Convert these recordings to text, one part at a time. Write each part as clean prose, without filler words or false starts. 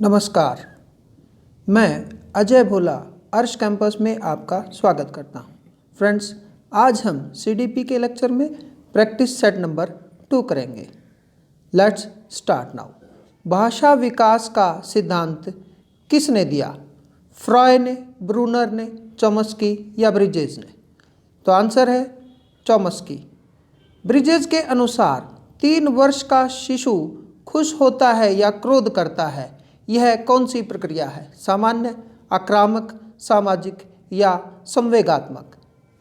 नमस्कार, मैं अजय भोला अर्श कैंपस में आपका स्वागत करता हूं। फ्रेंड्स, आज हम सीडीपी के लेक्चर में प्रैक्टिस सेट नंबर 2 करेंगे। Let's start now. भाषा विकास का सिद्धांत किसने दिया? फ्रॉय ने, ब्रूनर ने, चॉम्स्की या ब्रिजेस ने? तो आंसर है चॉम्स्की। ब्रिजेस के अनुसार 3 वर्ष का शिशु खुश होता है या क्रोध करता है, यह कौन सी प्रक्रिया है? सामान्य, आक्रामक, सामाजिक या संवेगात्मक?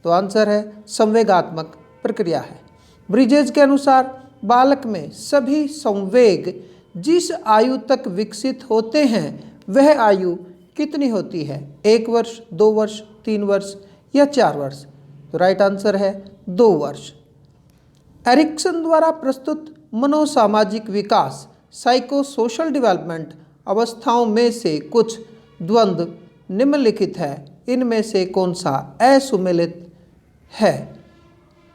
तो आंसर है संवेगात्मक प्रक्रिया है। ब्रिजेस के अनुसार बालक में सभी संवेग जिस आयु तक विकसित होते हैं वह आयु कितनी होती है? 1 वर्ष, 2 वर्ष, 3 वर्ष या 4 वर्ष? तो राइट आंसर है 2 वर्ष। एरिक्सन द्वारा प्रस्तुत मनोसामाजिक विकास साइको सोशल डेवलपमेंट अवस्थाओं में से कुछ द्वंद्व निम्नलिखित है, इनमें से कौन सा असुमेलित है?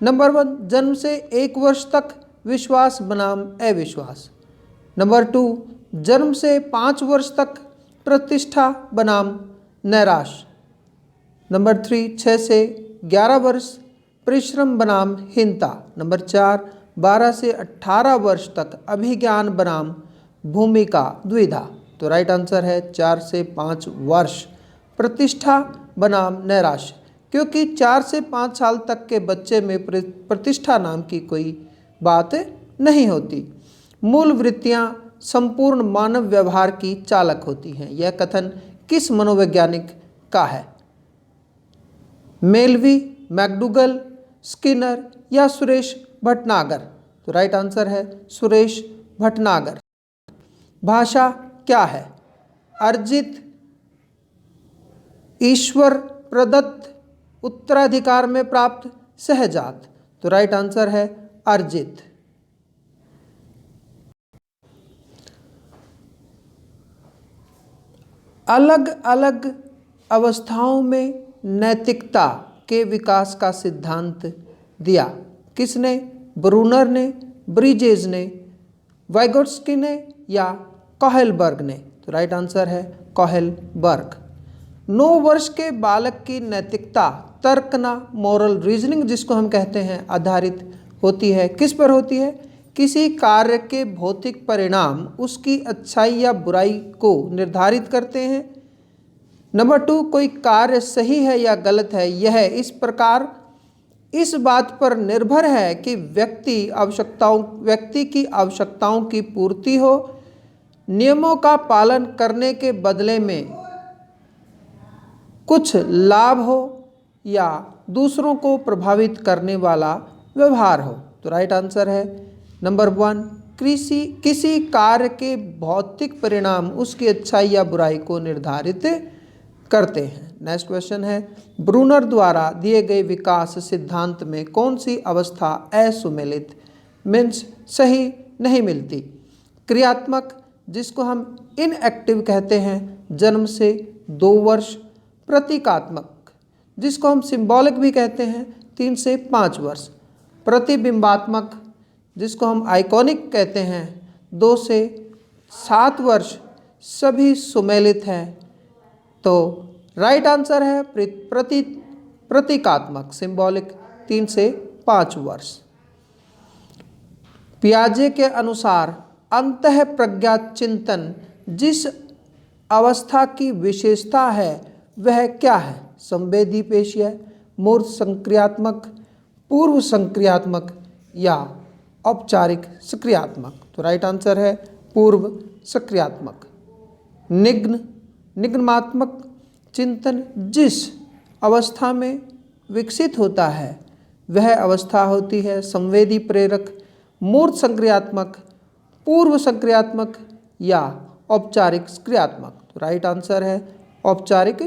नंबर 1, जन्म से 1 वर्ष तक विश्वास बनाम अविश्वास। नंबर 2, जन्म से 5 वर्ष तक प्रतिष्ठा बनाम नैराश। नंबर 3, 6 से 11 वर्ष परिश्रम बनाम हीनता। नंबर 4, 12 से 18 वर्ष तक अभिज्ञान बनाम भूमिका द्विधा। तो राइट आंसर है 4 से 5 वर्ष प्रतिष्ठा बनाम नैराश्य, क्योंकि 4 से 5 साल तक के बच्चे में प्रतिष्ठा नाम की कोई बात नहीं होती। मूल वृत्तियां संपूर्ण मानव व्यवहार की चालक होती हैं। यह कथन किस मनोवैज्ञानिक का है? मेलवी, मैकडूगल, स्किनर या सुरेश भटनागर? तो राइट आंसर है सुरेश भटनागर। भाषा क्या है? अर्जित, ईश्वर प्रदत्त, उत्तराधिकार में प्राप्त, सहजात? तो राइट आंसर है अर्जित। अलग अलग अवस्थाओं में नैतिकता के विकास का सिद्धांत दिया किसने? ब्रूनर ने, ब्रिजेस ने, वाइगोट्स्की ने या कोहेलबर्ग ने? तो राइट आंसर है कोहेलबर्ग। 9 वर्ष के बालक की नैतिकता तर्कना, मॉरल रीजनिंग जिसको हम कहते हैं, आधारित होती है। किस पर होती है? किसी कार्य के भौतिक परिणाम उसकी अच्छाई या बुराई को निर्धारित करते हैं। नंबर 2, कोई कार्य सही है या गलत है, यह इस प्रकार इस बात पर निर्भर है कि व्यक्ति की आवश्यकताओं की पूर्ति हो, नियमों का पालन करने के बदले में कुछ लाभ हो या दूसरों को प्रभावित करने वाला व्यवहार हो। तो राइट आंसर है नंबर 1, किसी कार्य के भौतिक परिणाम उसकी अच्छाई या बुराई को निर्धारित करते हैं। नेक्स्ट क्वेश्चन है, ब्रूनर द्वारा दिए गए विकास सिद्धांत में कौन सी अवस्था असुमेलित मीन्स सही नहीं मिलती? क्रियात्मक, जिसको हम इनएक्टिव कहते हैं, जन्म से 2 वर्ष। प्रतीकात्मक, जिसको हम सिंबॉलिक भी कहते हैं, 3 से 5 वर्ष। प्रतिबिंबात्मक, जिसको हम आइकॉनिक कहते हैं, 2 से 7 वर्ष सभी सुमेलित हैं। तो राइट आंसर है प्रतीकात्मक, सिंबॉलिक, 3 से 5 वर्ष। पियाजे के अनुसार अंतः प्रज्ञा चिंतन जिस अवस्था की विशेषता है वह क्या है? संवेदी पेशीय, मूर्त संक्रियात्मक, पूर्व संक्रियात्मक या औपचारिक सक्रियात्मक? तो राइट आंसर है पूर्व सक्रियात्मक। निगमात्मक चिंतन जिस अवस्था में विकसित होता है वह अवस्था होती है संवेदी प्रेरक, मूर्त संक्रियात्मक, पूर्व सक्रियात्मक या औपचारिक सक्रियात्मक? तो राइट आंसर है औपचारिक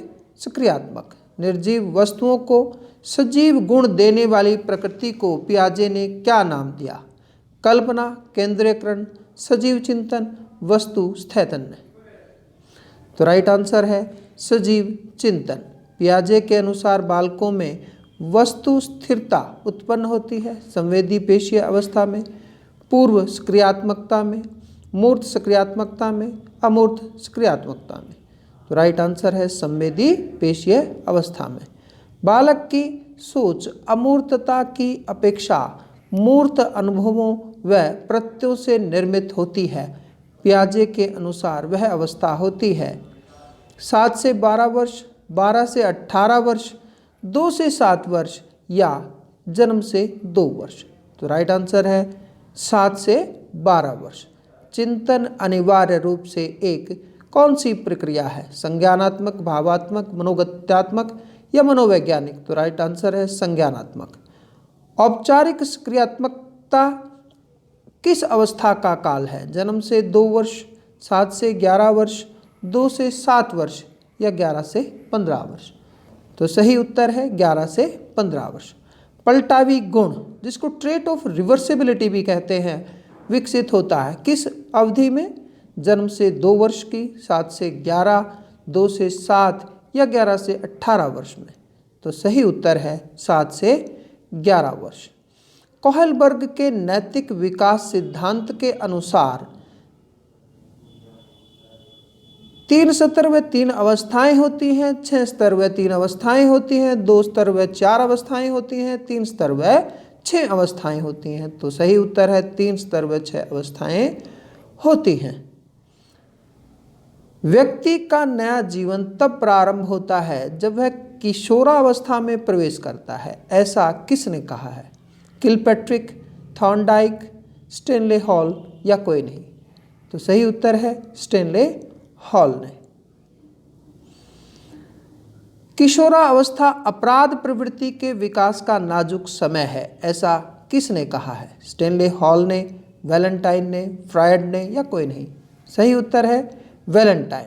सक्रियात्मक। निर्जीव वस्तुओं को सजीव गुण देने वाली प्रकृति को पियाजे ने क्या नाम दिया? कल्पना, केंद्रीयकरण, सजीव चिंतन, वस्तु स्थैतन्य? तो राइट आंसर है सजीव चिंतन। पियाजे के अनुसार बालकों में वस्तु स्थिरता उत्पन्न होती है संवेदी पेशीय अवस्था में, पूर्व सक्रियात्मकता में, मूर्त सक्रियात्मकता में, अमूर्त सक्रियात्मकता में। तो राइट आंसर है संवेदी पेशीय अवस्था में। बालक की सोच अमूर्तता की अपेक्षा मूर्त अनुभवों व प्रत्ययों से निर्मित होती है। पियाजे के अनुसार वह अवस्था होती है 7 से 12 वर्ष, 12 से 18 वर्ष, 2 से 7 वर्ष या जन्म से 2 वर्ष। तो राइट आंसर है 7 से 12 वर्ष। चिंतन अनिवार्य रूप से एक कौन सी प्रक्रिया है? संज्ञानात्मक, भावात्मक, मनोगत्यात्मक या मनोवैज्ञानिक? तो राइट आंसर है संज्ञानात्मक। औपचारिक सक्रियात्मकता किस अवस्था का काल है? जन्म से 2 वर्ष, 7 से 11 वर्ष, 2 से 7 वर्ष या 11 से 15 वर्ष? तो सही उत्तर है 11 से 15 वर्ष। पलटावी गुण, जिसको ट्रेट ऑफ रिवर्सिबिलिटी भी कहते हैं, विकसित होता है किस अवधि में? जन्म से 2 वर्ष की, 7 से 11, 2 से 7 या 11 से 18 वर्ष में? तो सही उत्तर है 7 से 11 वर्ष। कोहलबर्ग के नैतिक विकास सिद्धांत के अनुसार 3 स्तर व 3 अवस्थाएं होती हैं, 6 स्तर व 3 अवस्थाएं होती हैं, 2 स्तर व 4 अवस्थाएं होती हैं, 3 स्तर व 6 अवस्थाएं होती हैं। तो सही उत्तर है 3 स्तर व 6 अवस्थाएं होती हैं। व्यक्ति का नया जीवन तब प्रारंभ होता है जब वह किशोरावस्था में प्रवेश करता है, ऐसा किसने कहा है? किलपैट्रिक, थॉर्नडाइक, स्टेनले हॉल या कोई नहीं? तो सही उत्तर है स्टेनले हॉल ने। किशोरावस्था अपराध प्रवृत्ति के विकास का नाजुक समय है, ऐसा किसने कहा है? स्टेनले हॉल ने, वैलेंटाइन ने, फ्रायड ने या कोई नहीं? सही उत्तर है वैलेंटाइन।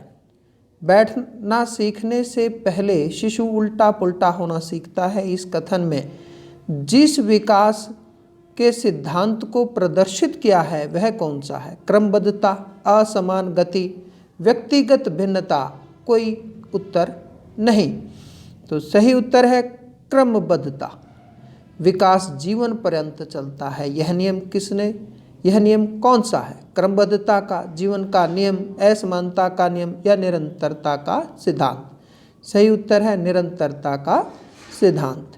बैठना सीखने से पहले शिशु उल्टा पुल्टा होना सीखता है। इस कथन में जिस विकास के सिद्धांत को प्रदर्शित किया है वह कौन सा है? क्रमबद्धता, असमान गति, व्यक्तिगत भिन्नता? कोई उत्तर नहीं। तो सही उत्तर है क्रमबद्धता। विकास जीवन पर्यंत चलता है, यह नियम कौन सा है? क्रमबद्धता का, जीवन का नियम, असमानता का नियम या निरंतरता का सिद्धांत? सही उत्तर है निरंतरता का सिद्धांत।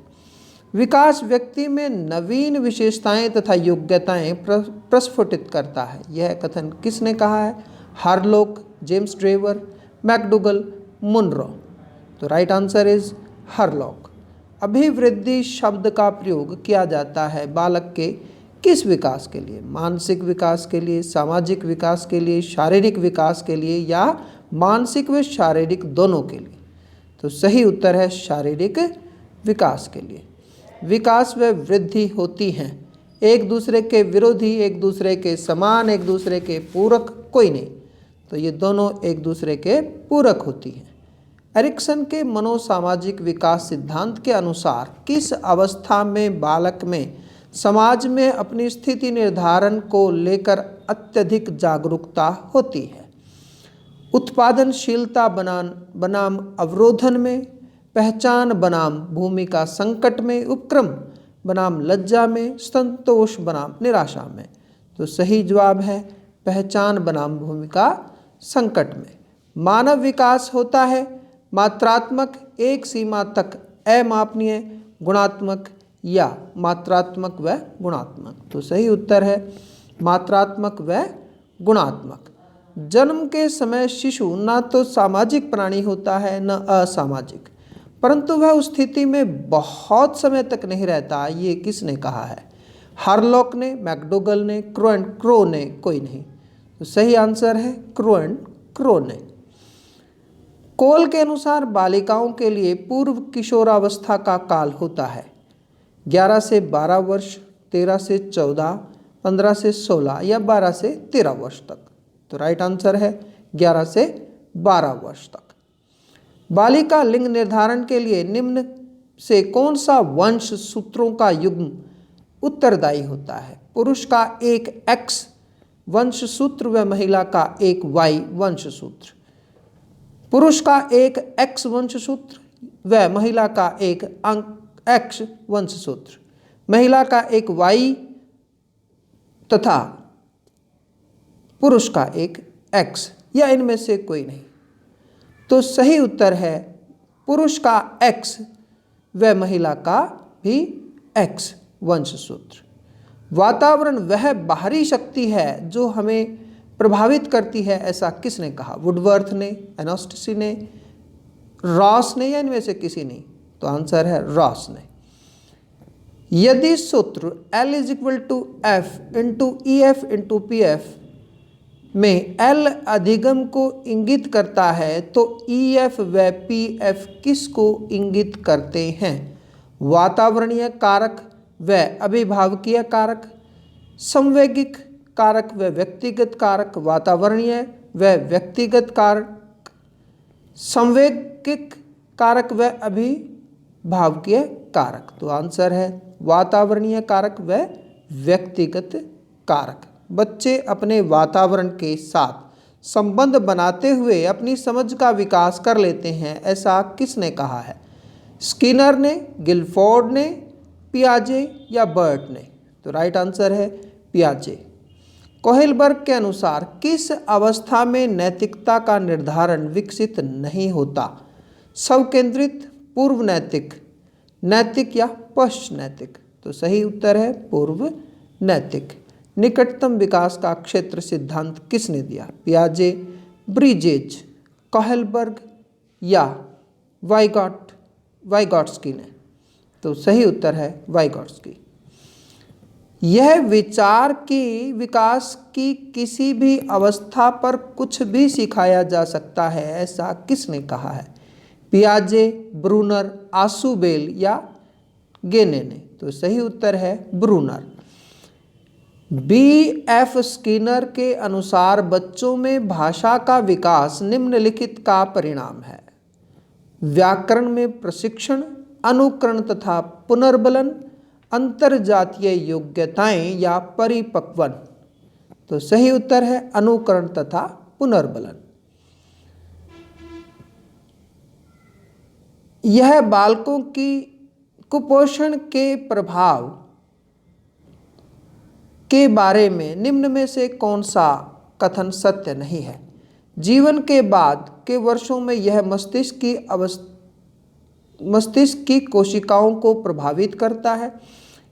विकास व्यक्ति में नवीन विशेषताएं तथा योग्यताएं प्रस्फुटित करता है, यह कथन किसने कहा है? हार्लोक, जेम्स ड्रेवर, मैकडूगल, मुनरो? तो राइट आंसर इज हार्लोक। अभिवृद्धि शब्द का प्रयोग किया जाता है बालक के किस विकास के लिए? मानसिक विकास के लिए, सामाजिक विकास के लिए, शारीरिक विकास के लिए या मानसिक व शारीरिक दोनों के लिए? तो सही उत्तर है शारीरिक विकास के लिए। विकास व वृद्धि होती हैं एक दूसरे के विरोधी, एक दूसरे के समान, एक दूसरे के पूरक? कोई नहीं। तो ये दोनों एक दूसरे के पूरक होती हैं। एरिक्सन के मनोसामाजिक विकास सिद्धांत के अनुसार किस अवस्था में बालक में समाज में अपनी स्थिति निर्धारण को लेकर अत्यधिक जागरूकता होती है? उत्पादनशीलता बनाम अवरोधन में, पहचान बनाम भूमिका संकट में, उपक्रम बनाम लज्जा में, संतोष बनाम निराशा में? तो सही जवाब है पहचान बनाम भूमिका संकट में। मानव विकास होता है मात्रात्मक, एक सीमा तक अमापनीय, गुणात्मक या मात्रात्मक व गुणात्मक? तो सही उत्तर है मात्रात्मक व गुणात्मक। जन्म के समय शिशु न तो सामाजिक प्राणी होता है न असामाजिक, परंतु वह उस स्थिति में बहुत समय तक नहीं रहता, ये किसने कहा है? हार्लोक ने, मैकडूगल ने, क्रो ने? कोई नहीं। तो सही आंसर है क्रो ने। कोल के अनुसार बालिकाओं के लिए पूर्व किशोरावस्था का काल होता है 11 से 12 वर्ष, 13 से 14, 15 से 16 या 12 से 13 वर्ष तक? तो राइट आंसर है 11 से 12 वर्ष तक। बालिका लिंग निर्धारण के लिए निम्न से कौन सा वंश सूत्रों का युग्म उत्तरदायी होता है? पुरुष का एक X वंश सूत्र व महिला का एक Y वंश सूत्र। पुरुष का एक X वंश सूत्र व महिला का एक X वंश सूत्र। महिला का एक Y तथा पुरुष का एक एक्स या इनमें से कोई नहीं। तो सही उत्तर है पुरुष का एक्स व महिला का भी एक्स वंशसूत्र। वातावरण वह बाहरी शक्ति है जो हमें प्रभावित करती है, ऐसा किसने कहा? वुडवर्थ ने, एनोस्टिसी ने, रॉस ने या इनमें से किसी ने? तो आंसर है रॉस ने। यदि सूत्र L is equal to F into E F into P F में L अधिगम को इंगित करता है तो ई एफ व पी एफ किस को इंगित करते हैं? वातावरणीय कारक व अभिभावकीय कारक, संवेगिक कारक व व्यक्तिगत कारक, वातावरणीय व व्यक्तिगत कारक, संवेगिक कारक व अभिभावकीय कारक। तो आंसर है वातावरणीय कारक व व्यक्तिगत कारक। बच्चे अपने वातावरण के साथ संबंध बनाते हुए अपनी समझ का विकास कर लेते हैं, ऐसा किसने कहा है? स्किनर ने, गिलफोर्ड ने, पियाजे या बर्ट ने? तो राइट आंसर है पियाजे। कोहेलबर्ग के अनुसार किस अवस्था में नैतिकता का निर्धारण विकसित नहीं होता? स्वकेंद्रित, पूर्व नैतिक, नैतिक या पश्च नैतिक? तो सही उत्तर है पूर्व नैतिक। निकटतम विकास का क्षेत्र सिद्धांत किसने दिया? पियाजे, ब्रिजेज, कोहेलबर्ग या वाइगॉट्स्की ने? तो सही उत्तर है वाइगॉट्स्की। यह विचार कि विकास की किसी भी अवस्था पर कुछ भी सिखाया जा सकता है, ऐसा किसने कहा है? पियाजे, ब्रूनर, आशुबेल या गेने ने? तो सही उत्तर है ब्रूनर। B.F. स्किनर के अनुसार बच्चों में भाषा का विकास निम्नलिखित का परिणाम है: व्याकरण में प्रशिक्षण, अनुकरण तथा पुनर्बलन, अंतरजातीय योग्यताएं या परिपक्वन? तो सही उत्तर है अनुकरण तथा पुनर्बलन। यह बालकों की कुपोषण के प्रभाव के बारे में निम्न में से कौन सा कथन सत्य नहीं है? जीवन के बाद के वर्षों में यह मस्तिष्क की कोशिकाओं को प्रभावित करता है।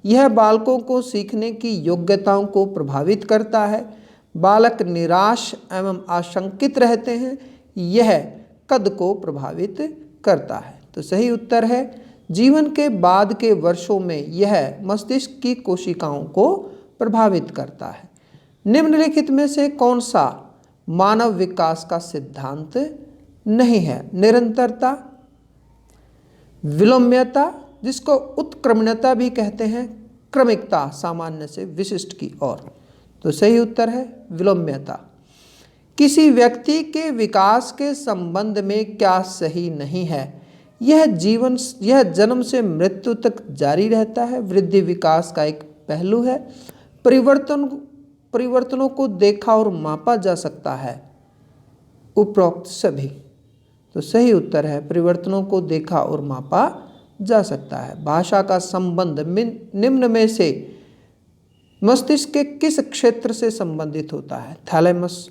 यह बालकों को सीखने की योग्यताओं को प्रभावित करता है। बालक निराश एवं आशंकित रहते हैं। यह कद को प्रभावित करता है। तो सही उत्तर है जीवन के बाद के वर्षों में यह मस्तिष्क की कोशिकाओं को प्रभावित करता है। निम्नलिखित में से कौन सा मानव विकास का सिद्धांत नहीं है? निरंतरता, विलोम्यता जिसको उत्क्रमणीयता भी कहते हैं, क्रमिकता सामान्य से विशिष्ट की ओर? तो सही उत्तर है विलोम्यता। किसी व्यक्ति के विकास के संबंध में क्या सही नहीं है? यह जन्म से मृत्यु तक जारी रहता है। वृद्धि विकास का एक पहलू है। परिवर्तनों को देखा और मापा जा सकता है। उपरोक्त सभी? तो सही उत्तर है परिवर्तनों को देखा और मापा जा सकता है। भाषा का संबंध निम्न में से मस्तिष्क के किस क्षेत्र से संबंधित होता है? थैलेमस,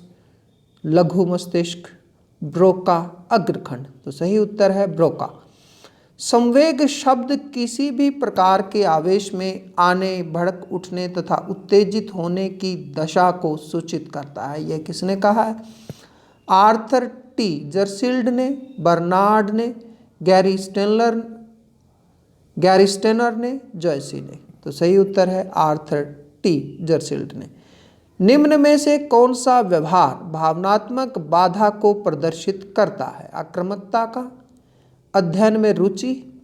लघु मस्तिष्क, ब्रोका, अग्रखंड? तो सही उत्तर है ब्रोका। संवेग शब्द किसी भी प्रकार के आवेश में आने, भड़क उठने तथा उत्तेजित होने की दशा को सूचित करता है। यह किसने कहा है? आर्थर टी जर्सील्ड ने, बर्नार्ड ने, गैरी स्टेनर ने, जॉयसी ने? तो सही उत्तर है आर्थर टी जर्सील्ड ने। निम्न में से कौन सा व्यवहार भावनात्मक बाधा को प्रदर्शित करता है? आक्रामकता का, अध्ययन में रुचि,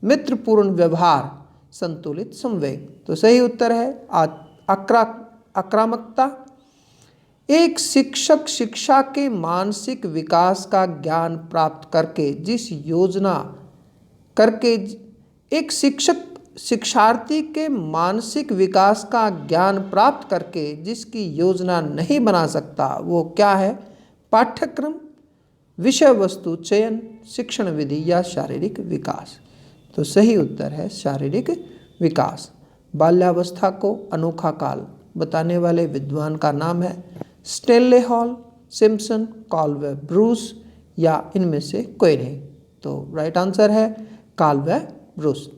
मित्रपूर्ण व्यवहार, संतुलित संवेग? तो सही उत्तर है आक्रामकता। एक शिक्षक शिक्षा के मानसिक विकास का ज्ञान प्राप्त करके एक शिक्षक शिक्षार्थी के मानसिक विकास का ज्ञान प्राप्त करके जिसकी योजना नहीं बना सकता वो क्या है? पाठ्यक्रम, विषय वस्तु चयन, शिक्षण विधि या शारीरिक विकास? तो सही उत्तर है शारीरिक विकास। बाल्यावस्था को अनोखा काल बताने वाले विद्वान का नाम है स्टेनले हॉल, सिम्पसन, कॉलवे ब्रूस या इनमें से कोई नहीं? तो राइट आंसर है कॉलवे ब्रूस।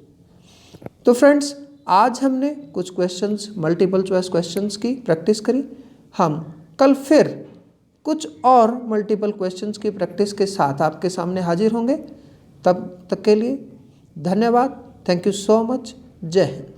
तो फ्रेंड्स, आज हमने कुछ क्वेश्चंस, मल्टीपल चॉइस क्वेश्चंस की प्रैक्टिस करी। हम कल फिर कुछ और मल्टीपल क्वेश्चंस की प्रैक्टिस के साथ आपके सामने हाजिर होंगे। तब तक के लिए धन्यवाद। Thank you so much. जय हिंद।